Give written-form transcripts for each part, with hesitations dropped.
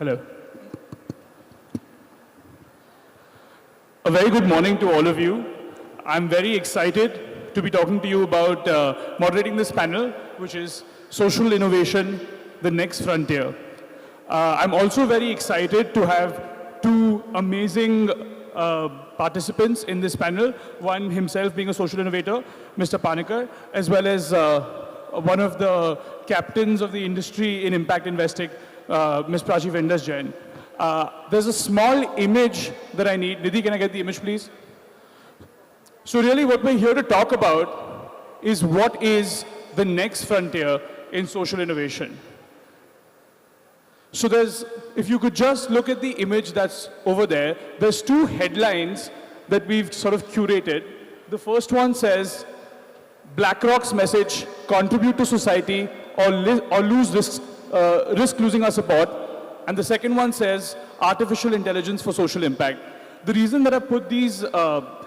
Hello. A very good morning to all of you. I'm very excited to be talking to you about moderating this panel, which is Social Innovation, the Next Frontier. I'm also very excited to have two amazing participants in this panel, one himself being a social innovator, Mr. Panikar, as well as one of the captains of the industry in impact investing, Ms. Prachi Windlass Jain. There's a small image that I need. Nidhi, can I get the image, please? So really what we're here to talk about is what is the next frontier in social innovation. So if you could just look at the image that's over there, there's two headlines that we've sort of curated. The first one says, BlackRock's message, contribute to society or lose risk losing our support. And the second one says, artificial intelligence for social impact. The reason that I put these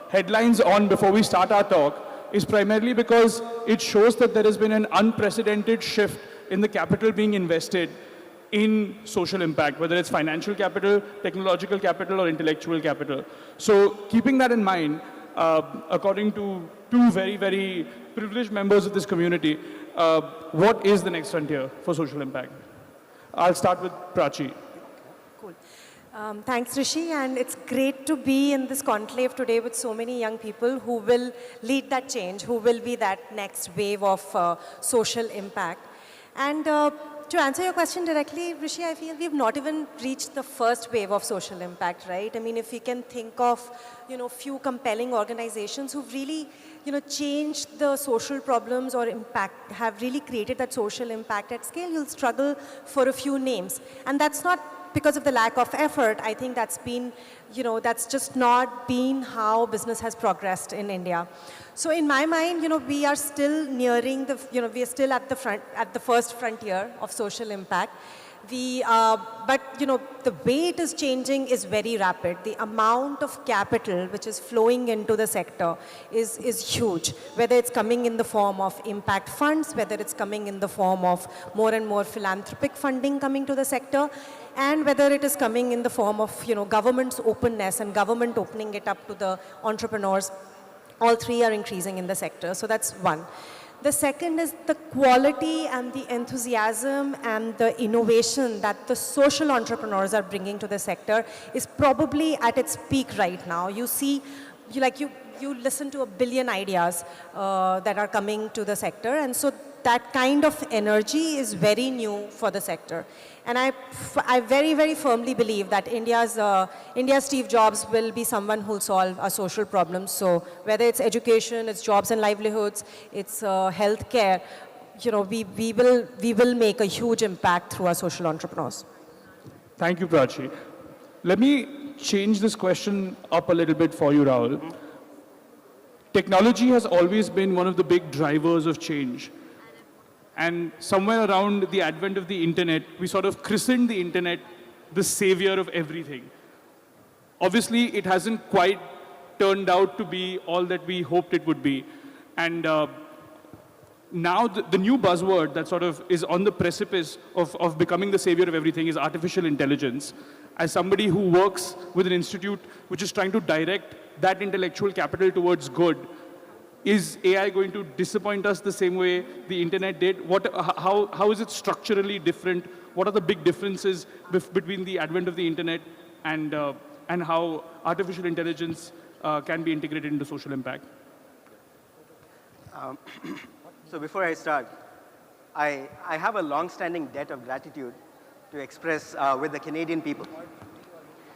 headlines on before we start our talk is primarily because it shows that there has been an unprecedented shift in the capital being invested in social impact, whether it's financial capital, technological capital, or intellectual capital. So keeping that in mind, according to two very, very privileged members of this community, what is the next frontier for social impact? I'll start with Prachi. Cool. Thanks, Rishi, and it's great to be in this conclave today with so many young people who will lead that change, who will be that next wave of social impact. And to answer your question directly, Rishi, I feel we've not even reached the first wave of social impact, right? I mean, if we can think of, few compelling organizations who've really, changed the social problems or impact, have really created that social impact at scale, you'll struggle for a few names. And that's not because of the lack of effort. I think that's been, that's just not been how business has progressed in India. So in my mind, we are still nearing the, we are still at the first frontier of social impact. But the way it is changing is very rapid. The amount of capital which is flowing into the sector is huge. Whether it's coming in the form of impact funds, whether it's coming in the form of more and more philanthropic funding coming to the sector, and whether it is coming in the form of government's openness and government opening it up to the entrepreneurs. All three are increasing in the sector. So that's one. The second is the quality and the enthusiasm and the innovation that the social entrepreneurs are bringing to the sector is probably at its peak right now. You see, you listen to a billion ideas that are coming to the sector, and so that kind of energy is very new for the sector. And I very, very firmly believe that India's Steve Jobs will be someone who will solve our social problems. So whether it's education, it's jobs and livelihoods, it's healthcare, we will make a huge impact through our social entrepreneurs. Thank you, Prachi. Let me change this question up a little bit for you, Rahul. Technology has always been one of the big drivers of change. And somewhere around the advent of the internet, we sort of christened the internet the savior of everything. Obviously, it hasn't quite turned out to be all that we hoped it would be. And now the new buzzword that sort of is on the precipice of becoming the savior of everything is artificial intelligence. As somebody who works with an institute which is trying to direct that intellectual capital towards good, is AI going to disappoint us the same way the internet did? How is it structurally different? What are the big differences between the advent of the internet and how artificial intelligence can be integrated into social impact? So before I start, I have a long-standing debt of gratitude to express with the Canadian people.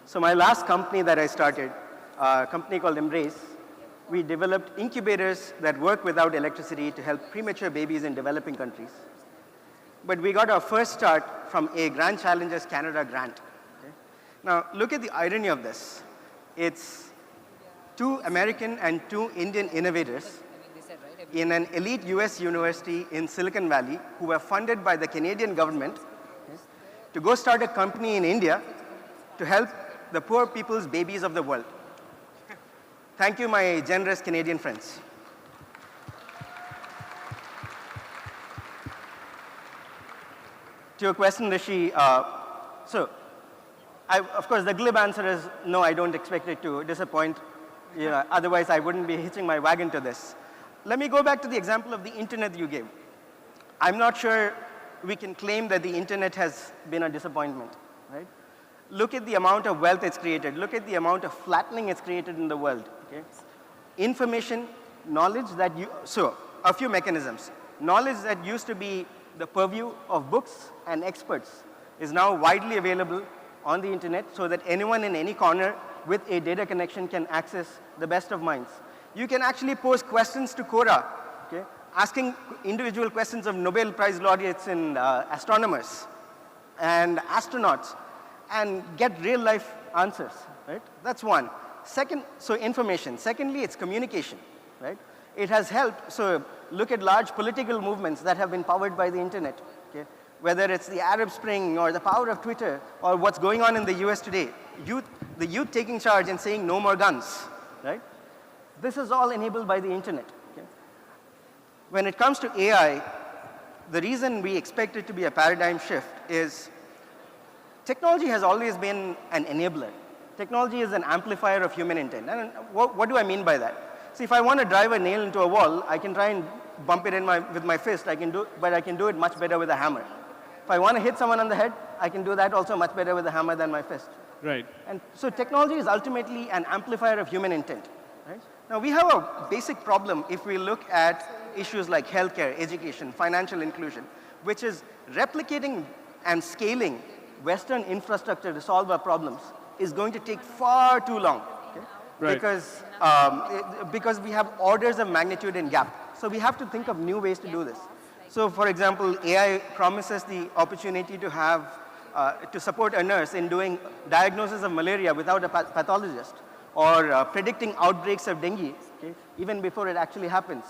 So my last company that I started, a company called Embrace, we developed incubators that work without electricity to help premature babies in developing countries. But we got our first start from a Grand Challenges Canada grant. Okay? Now, look at the irony of this. It's two American and two Indian innovators in an elite US university in Silicon Valley who were funded by the Canadian government to go start a company in India to help the poor people's babies of the world. Thank you, my generous Canadian friends. To your question, Rishi, so Of course, the glib answer is no, I don't expect it to disappoint. Otherwise, I wouldn't be hitching my wagon to this. Let me go back to the example of the internet you gave. I'm not sure we can claim that the internet has been a disappointment, right? Look at the amount of wealth it's created. Look at the amount of flattening it's created in the world, okay? Information, knowledge so a few mechanisms. Knowledge that used to be the purview of books and experts is now widely available on the internet so that anyone in any corner with a data connection can access the best of minds. You can actually pose questions to Quora, okay? Asking individual questions of Nobel Prize laureates and astronomers and astronauts and get real life answers, right? That's one. Second, so information. Secondly, it's communication, right? It has helped, so look at large political movements that have been powered by the internet, okay? Whether it's the Arab Spring or the power of Twitter or what's going on in the US today, the youth taking charge and saying no more guns, right? This is all enabled by the internet. Okay? When it comes to AI, the reason we expect it to be a paradigm shift is technology has always been an enabler. Technology is an amplifier of human intent. And what do I mean by that? See, if I want to drive a nail into a wall, I can try and bump it in with my fist, but I can do it much better with a hammer. If I want to hit someone on the head, I can do that also much better with a hammer than my fist. Right. And so technology is ultimately an amplifier of human intent. Right? Now, we have a basic problem if we look at issues like healthcare, education, financial inclusion, which is replicating and scaling Western infrastructure to solve our problems is going to take far too long. Okay? Right. Because we have orders of magnitude in gap. So we have to think of new ways to do this. So for example, AI promises the opportunity to have, to support a nurse in doing diagnosis of malaria without a pathologist, or predicting outbreaks of dengue, okay, even before it actually happens,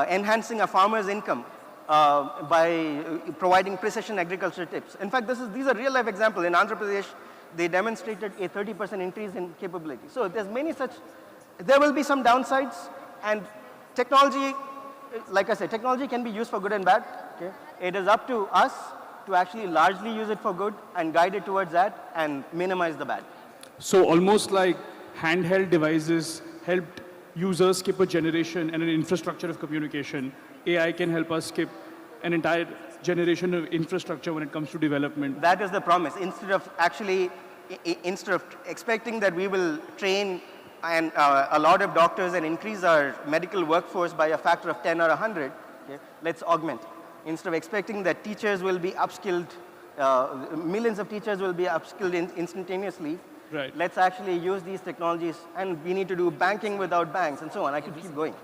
enhancing a farmer's income by providing precision agriculture tips. In fact, these are real life examples. In Andhra Pradesh, they demonstrated a 30% increase in capability. So there's many such, there will be some downsides, and technology, like I said, technology can be used for good and bad. Okay? It is up to us to actually largely use it for good and guide it towards that and minimize the bad. So almost like handheld devices helped users skip a generation and an infrastructure of communication, AI can help us skip an entire generation of infrastructure when it comes to development. That is the promise. Instead of expecting that we will train and a lot of doctors and increase our medical workforce by a factor of 10 or 100, okay, let's augment. Instead of expecting that teachers will be upskilled, millions of teachers will be upskilled instantaneously, right. Let's actually use these technologies, and we need to do banking without banks and so on. I could keep going.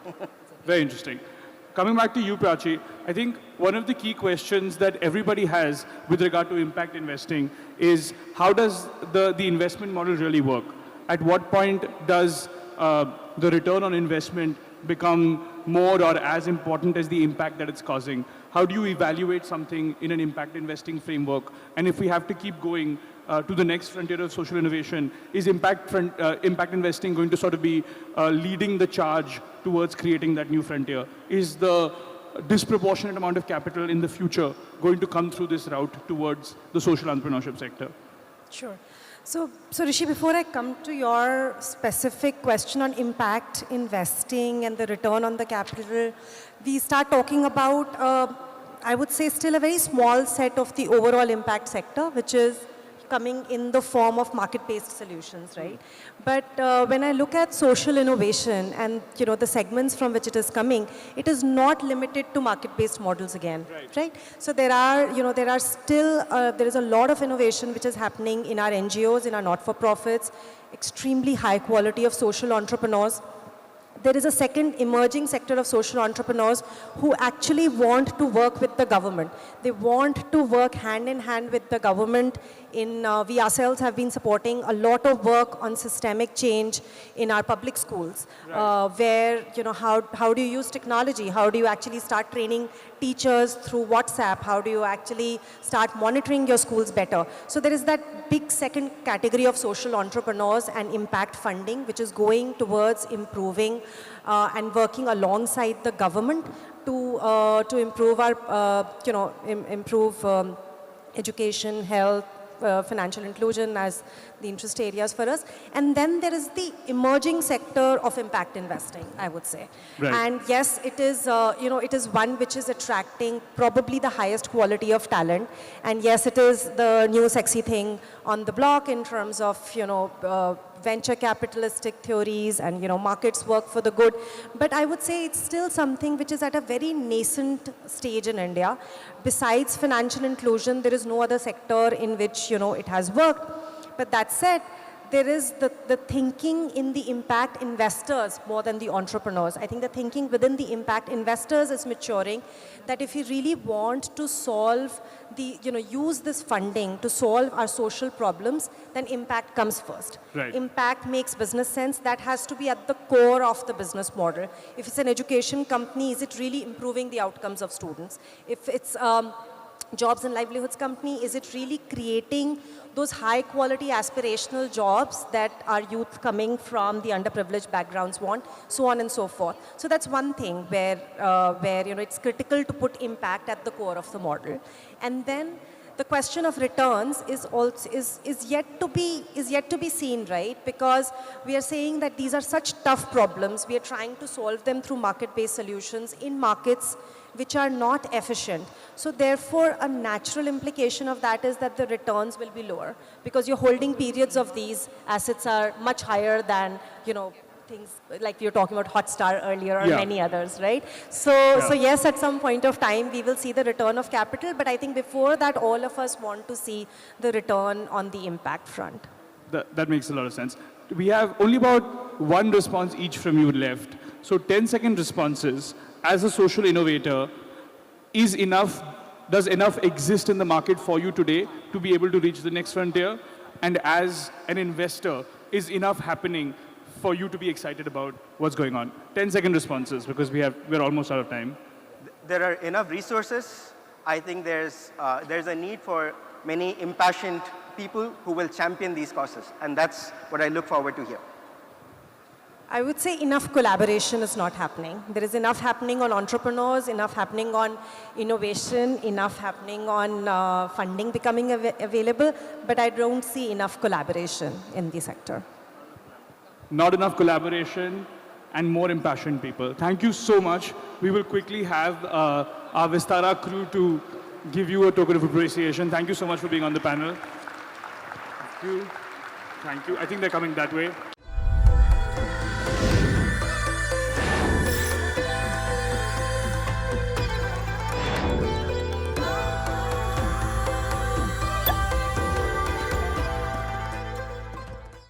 Very interesting. Coming back to you, Prachi, I think one of the key questions that everybody has with regard to impact investing is how does the investment model really work? At what point does the return on investment become more or as important as the impact that it's causing? How do you evaluate something in an impact investing framework? And if we have to keep going to the next frontier of social innovation, is impact investing going to sort of be leading the charge towards creating that new frontier? Is the disproportionate amount of capital in the future going to come through this route towards the social entrepreneurship sector? Sure. So Rishi, before I come to your specific question on impact investing and the return on the capital, we start talking about, I would say, still a very small set of the overall impact sector, which is coming in the form of market-based solutions, right? But when I look at social innovation and the segments from which it is coming, it is not limited to market-based models again, right? So there are still there is a lot of innovation which is happening in our NGOs, in our not-for-profits, extremely high quality of social entrepreneurs. There is a second emerging sector of social entrepreneurs who actually want to work with the government. They want to work hand in hand with the government. We ourselves have been supporting a lot of work on systemic change in our public schools, where, how do you use technology? How do you actually start training teachers through WhatsApp? How do you actually start monitoring your schools better? So there is that big second category of social entrepreneurs and impact funding, which is going towards improving and working alongside the government to improve our, improve education, health, financial inclusion as the interest areas for us. And then there is the emerging sector of impact investing, I would say. Right. And yes, it is, it is one which is attracting probably the highest quality of talent. And yes, it is the new sexy thing on the block in terms of, venture capitalistic theories and, markets work for the good. But I would say it's still something which is at a very nascent stage in India. Besides financial inclusion, there is no other sector in which, it has worked. But that said, there is the thinking in the impact investors more than the entrepreneurs. I think the thinking within the impact investors is maturing, that if we really want to solve use this funding to solve our social problems, then impact comes first. Right. Impact makes business sense. That has to be at the core of the business model. If it's an education company, is it really improving the outcomes of students? If it's jobs and livelihoods company, is it really creating those high quality aspirational jobs that our youth coming from the underprivileged backgrounds want, so on and so forth. So that's one thing where it's critical to put impact at the core of the model. And then the question of returns is yet to be seen, right? Because we are saying that these are such tough problems. We are trying to solve them through market-based solutions in markets which are not efficient. So therefore, a natural implication of that is that the returns will be lower because your holding periods of these assets are much higher than, things like you're talking about Hotstar earlier or many others, right? So yes, at some point of time, we will see the return of capital, but I think before that, all of us want to see the return on the impact front. That makes a lot of sense. We have only about one response each from you left. So 10-second responses. As a social innovator, does enough exist in the market for you today to be able to reach the next frontier? And as an investor, is enough happening for you to be excited about what's going on? 10-second responses, because we're almost out of time. There are enough resources. I think there's a need for many impassioned people who will champion these causes. And that's what I look forward to here. I would say enough collaboration is not happening. There is enough happening on entrepreneurs, enough happening on innovation, enough happening on funding becoming available, but I don't see enough collaboration in the sector. Not enough collaboration and more impassioned people. Thank you so much. We will quickly have our Vistara crew to give you a token of appreciation. Thank you so much for being on the panel. Thank you. Thank you. I think they're coming that way.